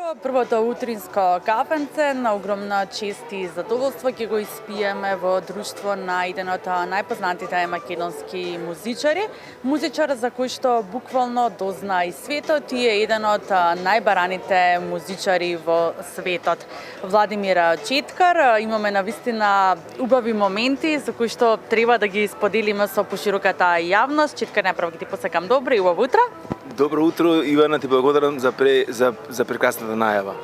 Првото утринско кафенце на огромна чест и задоволство ќе го испиеме во друштво на еден од најпознатите македонски музичари. Музичар за кој што буквално дозна и светот и е еден од најбараните музичари во светот. Владимир Четкар, имаме навистина убави моменти за кои што треба да ги споделиме со пошироката јавност. Четкар, најпрво ќе ти посакам добро и убаво утро. Добро утро, Ивана, ти благодарам за прекрасната најава.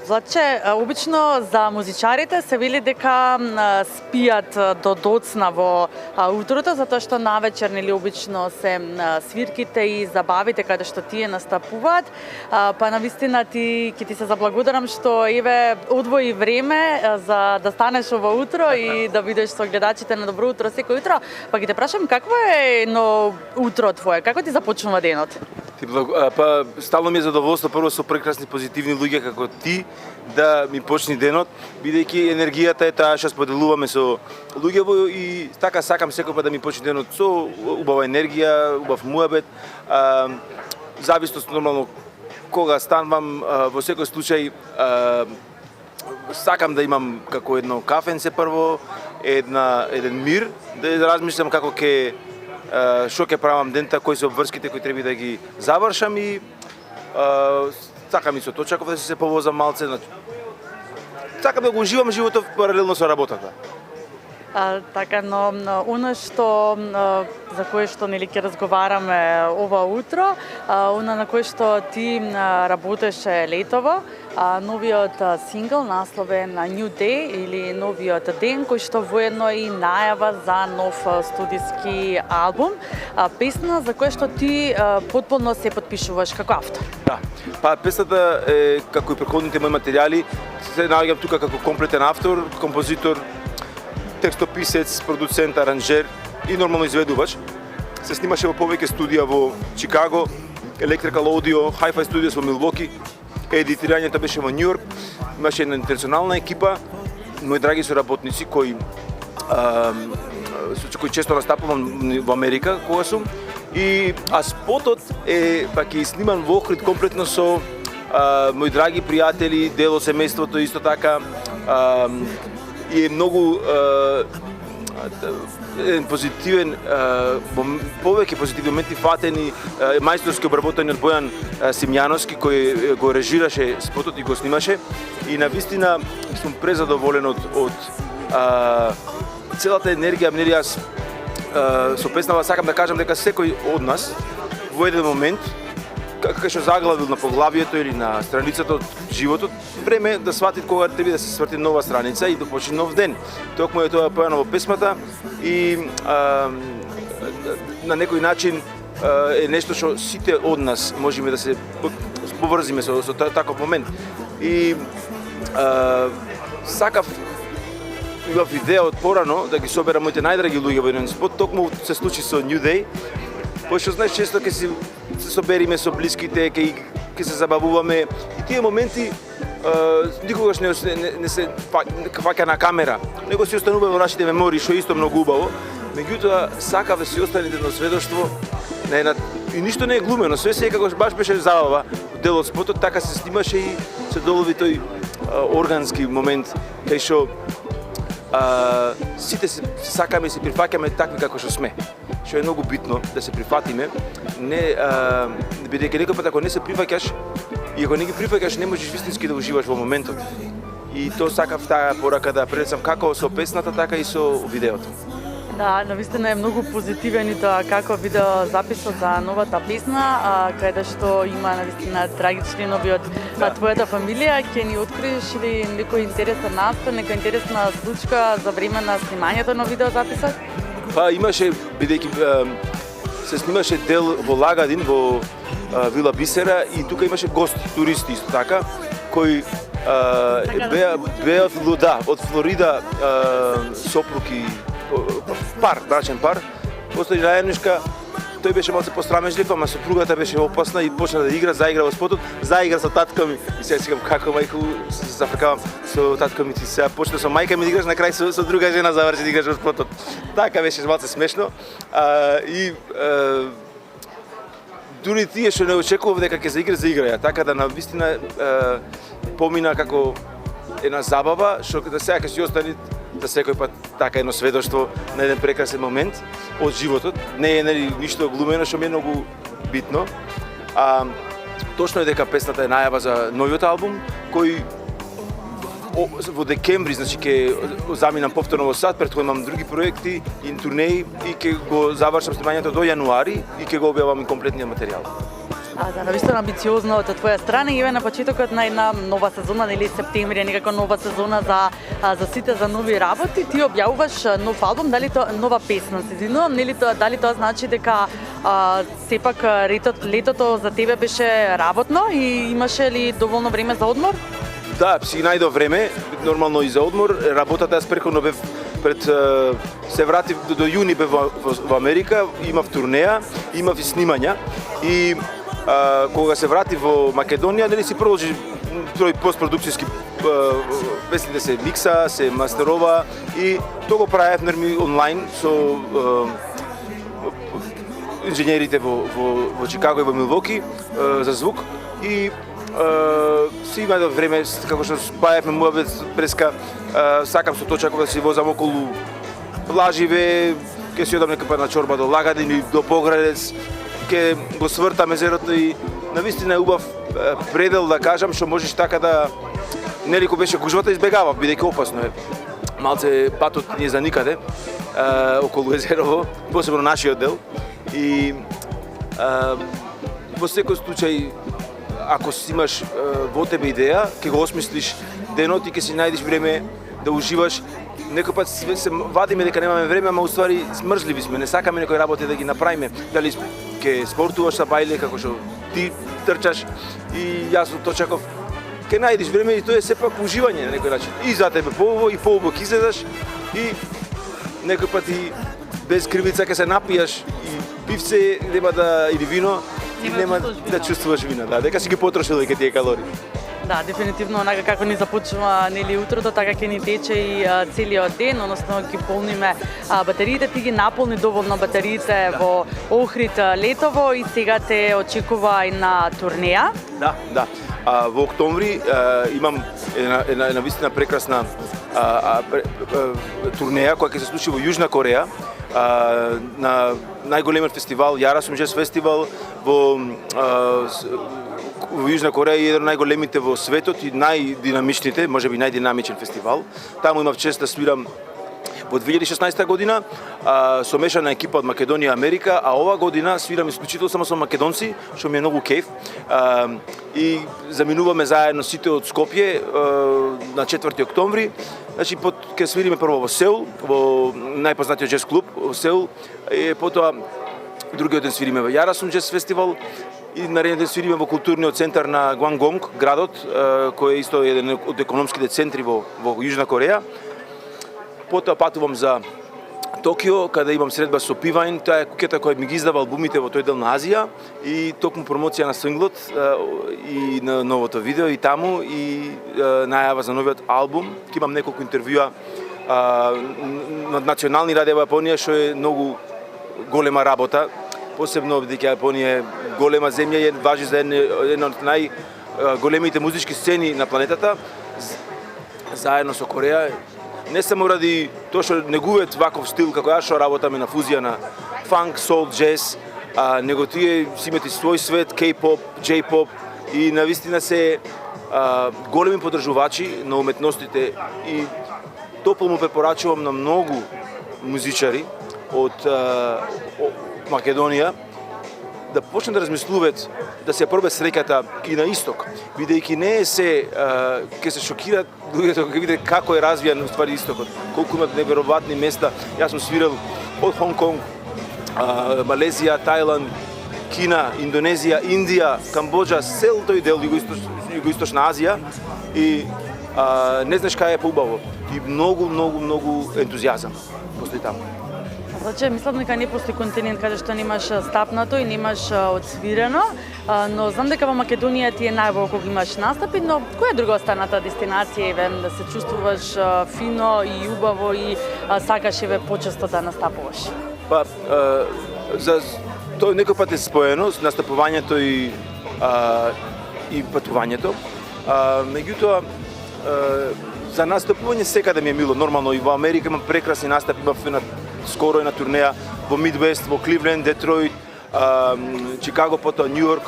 Владче, обично за музичарите се вели дека спијат до доцна во утрото, затоа што навечер нели обично се свирките и забавите каде што тие настапуваат. Па навистина ќе ти се заблагодарам што еве одвои време за да станеш ова утро и да бидеш со гледачите на Добро утро секој утро. Па ќе те прашам какво е едно утро твое? Како ти започнува денот? Па стално ми е задоволство прво со прекрасни позитивни луѓе како ти да ми почне денот, бидејќи енергијата е таа што споделуваме со луѓево и така сакам секој пат да ми почне денот со убава енергија, убав муабет. Зависност нормално кога станувам, во секој случај сакам да имам како едно кафенце прво, еден мир, да размислам како што ќе правам дента, кои се обврските кои треба да ги завршам и сакам и со точаков да се повозам малце. Сакам да го уживам животот паралелно со работата. Така, но оно што за кое што нели ќе разговараме ова утро, оно на кое што ти работеше летово, новиот сингл насловен New Day или новиот ден, кој што воедно и најава за нов студиски албум, песна за која што ти потполно се потпишуваш како автор. Да, па песната е како и претходните мои материјали, се наоѓам тука како комплетен автор, композитор, текстописец, продуцент, аранжер и нормално изведувач. Се снимаше во повеќе студија во Чикаго, Electrical Audio, Hi-Fi Studios во Милвоки. Едитирањето беше во Њујорк. Имаше една интернационална екипа, мои драги соработници кои често настапувам во Америка кога сум. А спотот е пак и сниман во Охрид комплетно со мои драги пријатели, дел од семејството исто така. И е многу позитивен, повеќе позитивни моменти фатени, мајсторски обработени од Бојан Симјановски кој го режираше спотот и го снимаше. И навистина сум презадоволен од целата енергија. Нели јас со песнава сакам да кажам дека секој од нас во еден момент како што заглавил на поглавието или на страницата од животот, време да свати кога треба да се сврти нова страница и да почне нов ден. Токму е тоа појано во песмата и на некој начин е нешто што сите од нас можеме да се поврзиме со таков момент. И сакав имав идеја од порано да ги соберам моите најдраги луѓе во еден спот, токму се случи со New Day. Пошто знаеш често ќе се собериме со блиските, ќе се забавуваме и тие моменти никогаш не се фаќа на камера, него си останува во нашите мемории, што исто многу убаво. Меѓутоа сакав да си остане едно сведоштво на една и ништо не е глумено, све секогаш баш беше забава. Дел од спотот така се снимаше и се долови тој органски момент кај што сите се сакаме и се прифаќаме такви како што сме. Што е многу битно да се прифатиме, бидејќи некој пат ако не се прифаќаш и ако не ги прифаќаш не можеш вистински да уживаш во моментот. И тоа сакав таа порака да пренесам како со песната, така и со видеото. Да, навистина е многу позитивен и тоа како видео записот за новата песна, каде што има навистина драги членови од твојата фамилија. Ќе ни откриеш или некој интересен настан, некоја интересна случка за време на снимањето на видеозаписот? Па имаше, бидејќи се снимаше дел во Лагадин, во Вила Бисера и тука имаше гости, туристи исто така, кои беа од Флорида сопруг и пар, брачен пар. Постои наједнишка, тој беше малце пострамежлив, ама сопругата беше опасна и почна да игра, заигра во спотот, заигра со татко ми. И сега сикам како мајко се зафркавам со татко ми, ти сега почна со мајка ми да играш, на крај со друга жена заврши да играш во спотот. Така беше малце смешно. дури тие што не очекував дека ќе заиграја, така да навистина помина како една забава, што да сега ќе си остане за секој пат така едно сведоштво на еден прекрасен момент од животот. Не е ништо глумено, што ми е многу битно. Точно е дека песната е најава за новиот албум, кој во декември, значи ќе заминам повторно во САД, претходно имам други проекти и турнеи и ќе го завршам снимањето до јануари и ќе го објавам комплетниот материјал. Да, навистина амбициозно од твоја страна и на почетокот на една нова сезона, нели септември, некако нова сезона за сите за нови работи. Ти објавуваш нов албум, дали тоа нова песна се извинувам, нели тоа дали тоа значи дека сепак летото за тебе беше работно и имаше ли доволно време за одмор? Да, си најдов време, нормално и за одмор. Работата јас претходно бев се вратив до јуни бев во Америка, имав турнеја, имав и снимања и кога се вратив во Македонија, нели си продолжи тој постпродукцијски песните се микса, се мастерова и тоа го правев нерми онлайн со инженерите во Чикаго и во Милвоки за звук и си има време, како што баевме муабет преска, сакам со Точаков да си возам околу плаживе, ќе си одам некако на чорба до Лагадин или до Поградец, ќе го свртам езерото и навистина е убав предел да кажам, што можеш така да нели кога беше гужвата избегавав, бидејќи опасно е. Малце патот ни е за никаде околу езерово, посебно нашиот дел и во секој случај ако си имаш во тебе идеја, ќе го осмислиш денот и ќе си најдеш време да уживаш. Некој пат се вадиме дека немаме време, ама уствари смрзливи сме, не сакаме некои работи да ги направиме. Дали ќе спортуваш са бајле, како што ти трчаш и јас од Точаков, ќе најдеш време и тоа е сепак уживање на некој начин. И за тебе поубаво, и поубаво ќе излезаш и некој пат и без кривица ќе се напијаш и пивце нема да или вино, нема да чувствуваш вина, да, дека си ги потрошил дека тие калории. Да, дефинитивно, онака како ни започнува нели утрото, така ќе ни тече и целиот ден, односно ќе полниме батериите, ти ги наполни доволно батериите во Охрид летово и сега те очекува и на турнеја. Да. Во октомври имам една вистина прекрасна турнеја која ќе се случи во Јужна Кореја на најголемиот фестивал, Ярасум Джез фестивал во Јужна Кореја е еден од најголемите во светот и најдинамичните, можеби најдинамичен фестивал. Таму имав чест да свирам во 2016 година со мешана екипа од Македонија и Америка, а ова година свирам исклучително само со македонци, што ми е многу кеф. И заминуваме заедно сите од Скопје на 4 октомври. Значи ќе свириме прво во Сеул, во најпознатиот джез клуб во Сеул, и потоа другиот ден свириме во Ярасум Джез фестивал и нареден ден свириме во културниот центар на Гвангонг, градот, кој е исто еден од економските центри во Јужна Кореја. Потоа патувам за Токио, каде имам средба со Пивайн, тоа е куќата која ми ги издава албумите во тој дел на Азија и токму промоција на синглот и на новото видео и таму и најава за новиот албум. Ќе имам неколку интервјуа на национални радио во Јапонија, што е многу голема работа, посебно бидејќи Јапонија е голема земја и важи за една од најголемите музички сцени на планетата, заедно со Кореја. Не само ради тоа што негуваат ваков стил како јас што работаме на фузија на фанк, сол, джез, него тие си имате свој свет, кей-поп, джей-поп и навистина се големи подржувачи на уметностите и топло му препорачувам на многу музичари од Македонија да почнат да размислуваат да се пробе среќата и на исток, бидејќи не е се ќе се шокираат луѓето кога видат како е развијан уствари истокот, колку имат неверојатни места. Јас сум свирал од Хонг Конг, Малезија, Тајланд, Кина, Индонезија, Индија, Камбоџа, цел тој дел југоисточна Азија и не знаеш кај е поубаво и многу ентузијазам постои таму. Значи, мислам дека не постои континент каде што немаш стапнато и немаш одсвирено, но знам дека во Македонија ти е најубаво кога имаш настапи, но која друга останата дестинација е да се чувствуваш фино и убаво и сакаш почесто да настапуваш? Па, Тоа некој пат е споено с настапувањето и патувањето. Меѓутоа, за настапување секаде ми е мило. Нормално и во Америка имам прекрасни настапи, имав скоро на турнеја во Мидвест, во Кливленд, Детройт, Чикаго, потоа Њу Йорк,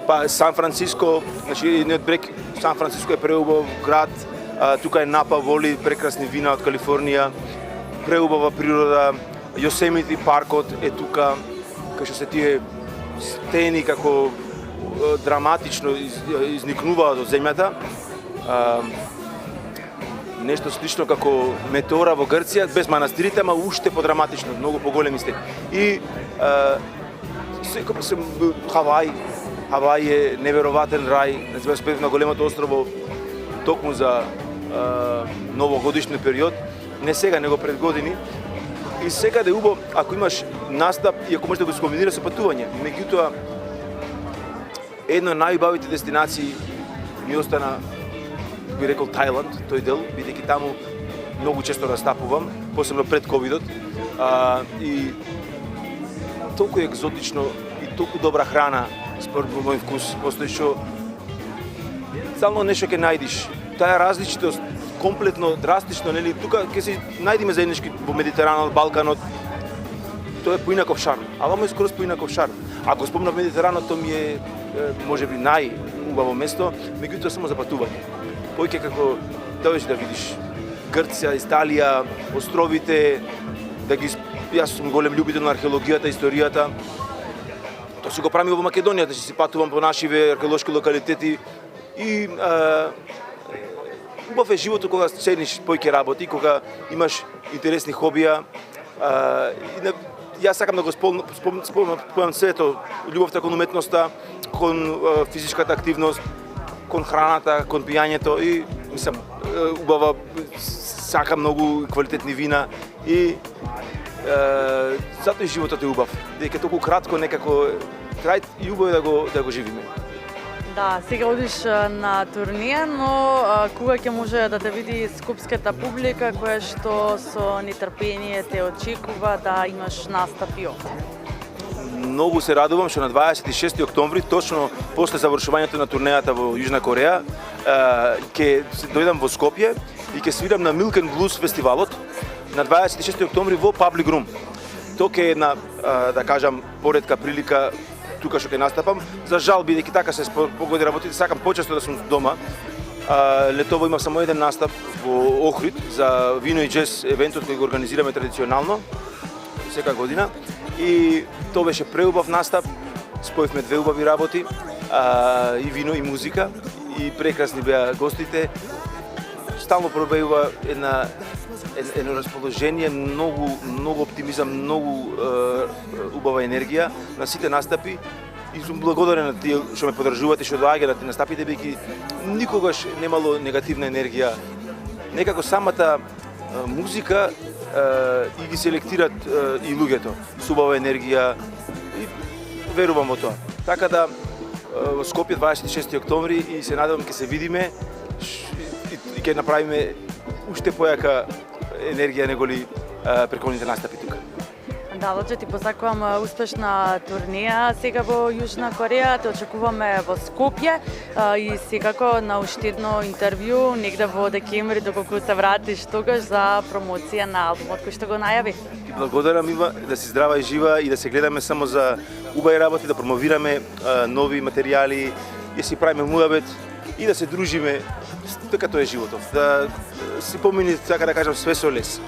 па Сан Франциско. Значи едниот брег Сан Франциско е преубав град, тука е Напа, воли прекрасни вина од Калифорнија, преубава природа, Йосемити паркот е тука, кај што се тие стени како драматично изникнуваат од земјата. Нешто слично како Метора во Грција, без манастирите, ама уште подраматично, многу поголеми стени. И секој се Хавај е невероватен рај, значи спев на големото острово токму за новогодишниот период, не сега, него пред години. И секаде убаво, ако имаш настап и ако можеш да го скомбинираш со патување. Меѓутоа, една од најубавите дестинации ми остана, би рекол, Тајланд, тој дел, бидејќи таму многу често настапувам, посебно пред ковидот. И толку екзотично и толку добра храна, според мој вкус, постои што стално нешто ќе најдиш. Таа различитост комплетно, драстично, нели, тука ќе се најдиме заеднички во Медитеранот, Балканот. Тоа е поинаков шарм, а вамо е скроз поинаков шарм. Ако спомнав Медитеранот, тоа ми е можеби најубаво место, меѓутоа само за патување. Поиќе како дојдеш да видиш Грција, Италија, островите, да ги јас сум голем љубител на археологијата, историјата. Тоа си го правим во Македонија, да си патувам по нашиве археолошки локалитети и убав е животот кога цениш поиќе работи, кога имаш интересни хобија. Јас сакам да го спомнам сето, љубовта кон уметноста, кон физичката активност, кон храната, кон пијањето и мислам убава, сакам многу квалитетни вина и затоа и животот е убав. Дека толку кратко некако трај и убаво е да го живиме. Да, сега одиш на турнија, но кога ќе може да те види скопската публика која што со нетрпение те очекува да имаш настапи овде? Многу се радувам што на 26 октомври, точно после завршувањето на турнејата во Јужна Кореја, ќе дојдам во Скопје и ќе свирам на Milk and Blues фестивалот на 26 октомври во Public Room. Тоа ќе е една, да кажам, поретка прилика тука што ќе настапам. За жал, бидејќи така се погоди работите, сакам почесто да сум дома. Летово имав само еден настап во Охрид за вино и джез евентот кој го организираме традиционално секоја година. И тоа беше преубав настап, споевме две убави работи, и вино и музика, и прекрасни беа гостите. Стално пробејува едно расположение, многу оптимизам, многу убава енергија на сите настапи и сум благодарен на тие што ме поддржуваат и што доаѓаат на тие настапите, бидејќи никогаш немало негативна енергија. Некако самата музика и ги селектират и луѓето со убава енергија и верувам во тоа. Така да во Скопје 26 октомври и се надевам ќе се видиме и ќе направиме уште појака енергија неголи прековните настапи тука. Да, Лоче, ти посакувам успешна турнеја сега во Јужна Кореја, те очекуваме во Скопје и секако на уште едно интервју негде во декември доколку се вратиш тогаш за промоција на албумот кој што го најави. Благодарам, Ива, да си здрава и жива и да се гледаме само за убави работи, да промовираме нови материјали, да си правиме муабет и да се дружиме. Така тоа е животот. Да си помини, така да кажам, све со лес.